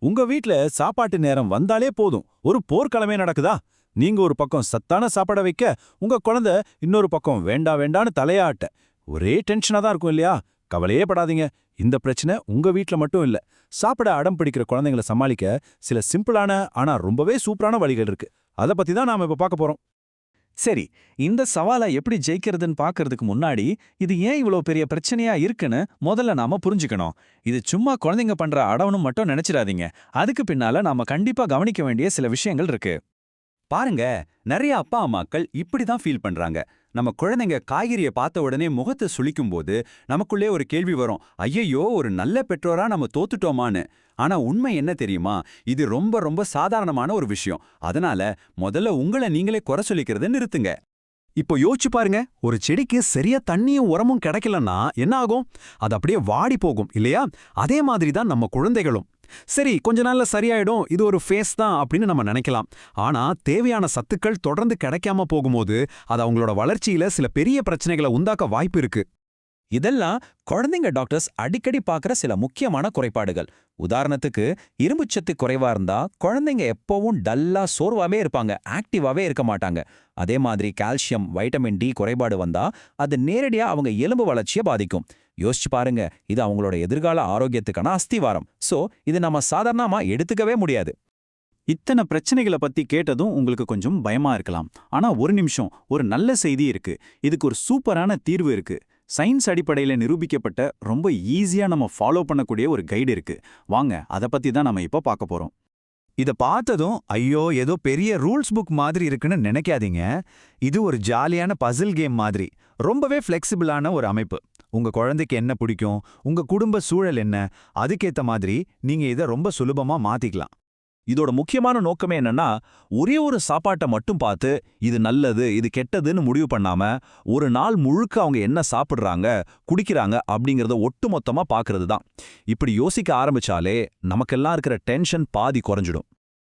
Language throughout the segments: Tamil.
உங்க வீட்ல சாப்பாட்டு நேரம் வந்தாலே போதும் ஒரு போர்க்களமே நடக்குதா? நீங்க ஒரு பக்கம் சத்தான சாப்பாட வைக்க, உங்க குழந்தை இன்னொரு பக்கம் வேண்டா வேண்டான்னு தலையாட்ட ஒரே டென்ஷனா தான் இருக்கும் இல்லையா? கவலையே படாதீங்க. இந்த பிரச்சனை உங்க வீட்ல மட்டும் இல்ல. சாப்பிட அடம் பிடிக்கிற குழந்தைங்களை சமாளிக்க சில சிம்பிளான ஆனா ரொம்பவே சூப்பரான வழிகள் இருக்கு. அத பத்தி தான் நாம இப்ப பார்க்க போறோம். சரி, இந்த சவாலை எப்படி ஜெயிக்கிறதுன்னு பார்க்கறதுக்கு முன்னாடி, இது ஏன் இவ்ளோ பெரிய பிரச்சனையா இருக்குன்னு முதல்ல நாம புரிஞ்சுக்கணும். இது சும்மா குழந்தைங்க பண்ற அடவனு மட்டும் நினைச்சிடாதீங்க. அதுக்கு பின்னால நாம கண்டிப்பா கவனிக்க வேண்டிய சில விஷயங்கள் இருக்கு. பாருங்க, நிறைய அப்பா அம்மாக்கள் இப்படி தான் ஃபீல் பண்றாங்க. நம்ம குழந்தைங்க காய்கறியை பார்த்த உடனே முகத்தை சுளிக்கும்போது நமக்குள்ளே ஒரு கேள்வி வரும். ஐயையோ, ஒரு நல்ல பெற்றோரா நம்ம தோத்துட்டோமான்னு. ஆனா உண்மை என்ன தெரியுமா? இது ரொம்ப ரொம்ப சாதாரணமான ஒரு விஷயம். அதனால முதல்ல உங்களை நீங்களே குறை சொல்லிக்கிறத நிறுத்துங்க. இப்போ யோசிச்சு பாருங்க, ஒரு செடிக்கு சரியா தண்ணியும் உரமும் கிடைக்கலன்னா என்ன ஆகும்? அது அப்படியே வாடி போகும் இல்லையா? அதே மாதிரி தான் நம்ம குழந்தைகளும். சரி, கொஞ்ச நாள்ல சரியாயிடும், இது ஒரு ஃபேஸ் தான் அப்படின்னு நம்ம நினைக்கலாம். ஆனா தேவையான சத்துக்கள் தொடர்ந்து கிடைக்காம போகும்போது அது அவங்களோட வளர்ச்சியில சில பெரிய பிரச்சனைகளை உண்டாக்க வாய்ப்பு இருக்கு. இதெல்லாம் குழந்தைங்க டாக்டர்ஸ் அடிக்கடி பார்க்குற சில முக்கியமான குறைபாடுகள். உதாரணத்துக்கு, இரும்புச்சத்து குறைவா இருந்தா குழந்தைங்க எப்பவும் டல்லா சோர்வாவே இருப்பாங்க, ஆக்டிவாவே இருக்க மாட்டாங்க. அதே மாதிரி கால்சியம், வைட்டமின் டி குறைபாடு வந்தா அது நேரடியா அவங்க எலும்பு வளர்ச்சியை பாதிக்கும். யோசிச்சு பாருங்க, இது அவங்களோட எதிர்கால ஆரோக்கியத்துக்கான அஸ்திவாரம். சோ இது நம்ம சாதாரணமா எடுத்துக்கவே முடியாது. இத்தனை பிரச்சனைகளை பத்தி கேட்டதும் உங்களுக்கு கொஞ்சம் பயமா இருக்கலாம். ஆனா ஒரு நிமிஷம், ஒரு நல்ல செய்தி இருக்கு. இதுக்கு ஒரு சூப்பரான தீர்வு இருக்கு. சயின்ஸ் அடிப்படையில் நிரூபிக்கப்பட்ட ரொம்ப ஈஸியா நம்ம ஃபாலோ பண்ணக்கூடிய ஒரு கைடு இருக்கு. வாங்க, அதை பத்தி தான் நம்ம இப்போ பார்க்க போறோம். இத பார்த்ததும் ஐயோ ஏதோ பெரிய ரூல்ஸ் புக் மாதிரி இருக்குன்னு நினைக்காதீங்க. இது ஒரு ஜாலியான பசில் கேம் மாதிரி, ரொம்பவே ஃப்ளெக்சிபிளான ஒரு அமைப்பு. உங்க குழந்தைக்கு என்ன பிடிக்கும், உங்க குடும்ப சூழல் என்ன, அதுக்கேத்த மாதிரி நீங்க இதை ரொம்ப சுலபமா மாத்திக்கலாம். இதோட முக்கியமான நோக்கமே என்னன்னா, ஒரே ஒரு சாப்பாட்டை மட்டும் பார்த்து இது நல்லது இது கெட்டதுன்னு முடிவு பண்ணாம, ஒரு நாள் முழுக்க அவங்க என்ன சாப்பிடுறாங்க குடிக்கிறாங்க அப்படிங்கறத ஒட்டுமொத்தமா பார்க்கறது தான். இப்படி யோசிக்க ஆரம்பிச்சாலே நமக்கெல்லாம் இருக்கிற டென்ஷன் பாதி குறைஞ்சிடும்.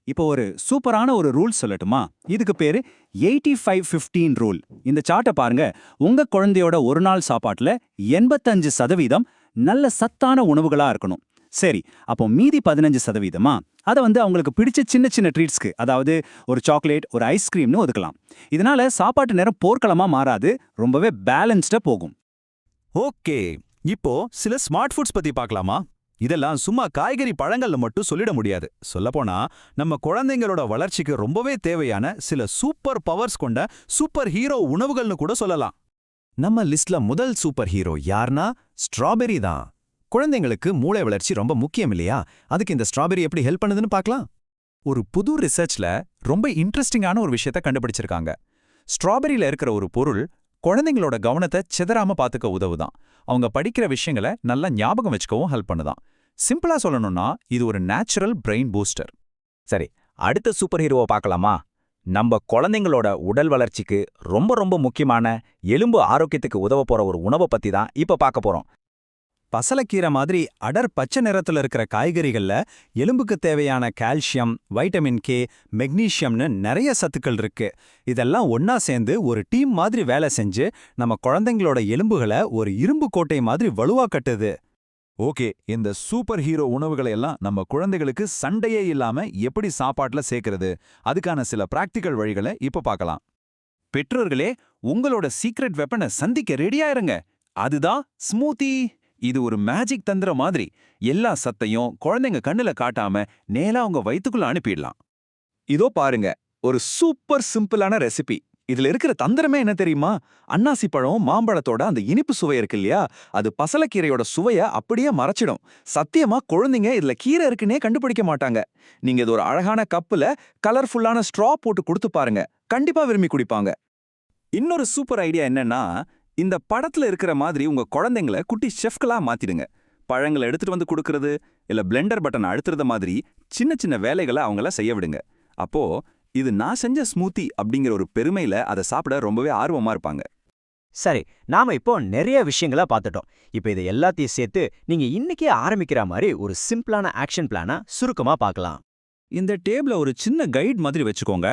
இப்போ ஒரு சூப்பரான ஒரு ரூல் சொல்லட்டுமா? இதுக்கு பேரு 85-15 ரூல். இந்த சார்ட்டை பாருங்க. உங்க குழந்தையோட ஒரு நாள் சாப்பாட்டுல 85% நல்ல சத்தான உணவுகளா இருக்கணும். சரி, அப்போ மீதி 15%, அதை அவங்களுக்கு பிடிச்ச சின்ன சின்ன ட்ரீட்ஸ்க்கு, அதாவது ஒரு சாக்லேட், ஒரு ஐஸ்கிரீம்னு ஒதுக்கலாம். இதனால சாப்பாட்டு நேரம் போர்க்களமா மாறாது, ரொம்பவே பேலன்ஸ்டா போகும். ஓகே, இப்போ சில ஸ்மார்ட் ஃபுட்ஸ் பத்தி பார்க்கலாமா? இதெல்லாம் சும்மா காய்கறி பழங்கள்ல மட்டும் சொல்லிட முடியாது. சொல்லப்போனா நம்ம குழந்தைங்களோட வளர்ச்சிக்கு ரொம்பவே தேவையான சில சூப்பர் பவர்ஸ் கொண்ட சூப்பர் ஹீரோ உணவுகள்னு கூட சொல்லலாம். நம்ம லிஸ்ட்ல முதல் சூப்பர் ஹீரோ யார்னா ஸ்ட்ராபெரி தான். குழந்தைங்களுக்கு மூளை வளர்ச்சி ரொம்ப முக்கியம் இல்லையா? அதுக்கு இந்த ஸ்ட்ராபெரி எப்படி ஹெல்ப் பண்ணுதுன்னு பார்க்கலாம். ஒரு புது ரிசர்ச்ல ரொம்ப இன்ட்ரெஸ்டிங்கான ஒரு விஷயத்த கண்டுபிடிச்சிருக்காங்க. ஸ்ட்ராபெரியில இருக்கிற ஒரு பொருள் குழந்தைங்களோட கவனத்தை சிதறாம பார்த்துக்க உதவுதான். அவங்க படிக்கிற விஷயங்களை நல்லா ஞாபகம் வச்சுக்கவும் ஹெல்ப் பண்ணுதான். சிம்பிளா சொல்லணும்னா இது ஒரு நேச்சுரல் பிரெயின் பூஸ்டர். சரி, அடுத்த சூப்பர் ஹீரோவை பார்க்கலாமா? நம்ம குழந்தைங்களோட உடல் வளர்ச்சிக்கு ரொம்ப ரொம்ப முக்கியமான எலும்பு ஆரோக்கியத்துக்கு உதவ போற ஒரு உணவை பத்தி தான் இப்ப பார்க்க போறோம். பசலக்கீரை மாதிரி அடர் பச்சை நிறத்துல இருக்கிற காய்கறிகள்ல எலும்புக்கு தேவையான கால்சியம், வைட்டமின் கே, மெக்னீசியம்னு நிறைய சத்துக்கள் இருக்கு. இதெல்லாம் ஒன்னா சேர்ந்து ஒரு டீம் மாதிரி வேலை செஞ்சு நம்ம குழந்தைங்களோட எலும்புகளை ஒரு இரும்பு கோட்டை மாதிரி வலுவா கட்டுது. ஓகே, இந்த சூப்பர் ஹீரோ உணவுகளை எல்லாம் நம்ம குழந்தைகளுக்கு சண்டையே இல்லாம எப்படி சாப்பாட்டுல சேர்க்கிறது, அதுக்கான சில பிராக்டிக்கல் வழிகளை இப்ப பார்க்கலாம். பெற்றோர்களே, உங்களோட சீக்ரெட் வெப்பனை சந்திக்க ரெடியா இருங்க. அதுதான் ஸ்மூத்தி. இது ஒரு மேஜிக் தந்திரம் மாதிரி. எல்லா சத்தையும் குழந்தைங்க கண்ணுல காட்டாம நேரா அவங்க வயித்துக்குள்ள அனுப்பிடலாம். இதோ பாருங்க, ஒரு சூப்பர் சிம்பிளான ரெசிபி. இதுல இருக்கிற தந்திரமே என்ன தெரியுமா? அன்னாசி பழம் மாம்பழத்தோட அந்த இனிப்பு சுவை இருக்கு இல்லையா, அது பசலக்கீரையோட சுவைய அப்படியே மறைச்சிடும். சத்தியமா குழந்தைங்க இதுல கீரை இருக்குன்னே கண்டுபிடிக்க மாட்டாங்க. நீங்க இது ஒரு அழகான கப்புல கலர்ஃபுல்லான ஸ்ட்ரா போட்டு கொடுத்து பாருங்க, கண்டிப்பா விரும்பி குடிப்பாங்க. இன்னொரு சூப்பர் ஐடியா என்னன்னா, இந்த படத்துல இருக்கிற மாதிரி உங்க குழந்தைங்கள குட்டி ஷெஃப்களா மாத்திடுங்க. பழங்களை எடுத்துட்டு வந்து கொடுக்கறது, இல்ல பிளெண்டர் பட்டன் அழுத்துறத மாதிரி சின்ன சின்ன வேலைகளை அவங்கள செய்ய விடுங்க. அப்போ இது நான் செஞ்ச ஸ்மூத்தி அப்படிங்கிற ஒரு பெருமையில அதை சாப்பிட ரொம்பவே ஆர்வமா இருப்பாங்க. சரி, நாம இப்போ நிறைய விஷயங்கள பார்த்துட்டோம். இப்போ இதை எல்லாத்தையும் சேர்த்து நீங்க இன்னைக்கே ஆரம்பிக்கிற மாதிரி ஒரு சிம்பிளான ஆக்ஷன் பிளானா சுருக்கமா பார்க்கலாம். இந்த டேபிள ஒரு சின்ன கைட் மாதிரி வச்சுக்கோங்க.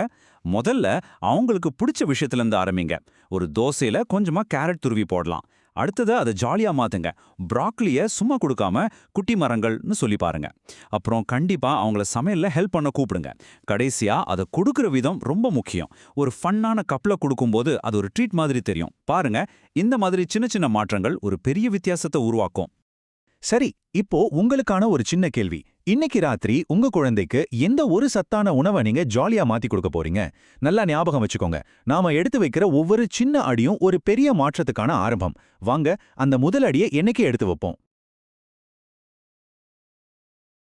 முதல்ல அவங்களுக்கு பிடிச்ச விஷயத்துல இருந்து ஆரம்பிங்க. ஒரு தோசையில கொஞ்சமா கேரட் துருவி போடலாம். அடுத்தது அதை ஜாலியா மாத்துங்க. ப்ராக்லிய சும்மா கொடுக்காம குட்டி மரங்கள்னு சொல்லி பாருங்க. அப்புறம் கண்டிப்பா அவங்கள சமையல்ல ஹெல்ப் பண்ண கூப்பிடுங்க. கடைசியா அதை கொடுக்கிற விதம் ரொம்ப முக்கியம். ஒரு ஃபன்னான கப்ல கொடுக்கும்போது அது ஒரு ட்ரீட் மாதிரி தெரியும். பாருங்க, இந்த மாதிரி சின்ன சின்ன மாற்றங்கள் ஒரு பெரிய வித்தியாசத்தை உருவாக்கும். சரி, இப்போ உங்களுக்கான ஒரு சின்ன கேள்வி. இன்னைக்கு ராத்திரி உங்க குழந்தைக்கு எந்த ஒரு சத்தான உணவை நீங்க ஜாலியா மாத்தி கொடுக்க போறீங்க? நல்லா ஞாபகம் வச்சுக்கோங்க, நாம எடுத்து வைக்கிற ஒவ்வொரு சின்ன அடியும் ஒரு பெரிய மாற்றத்துக்கான ஆரம்பம். வாங்க அந்த முதல் அடியை என்னைக்கு எடுத்து வைப்போம்.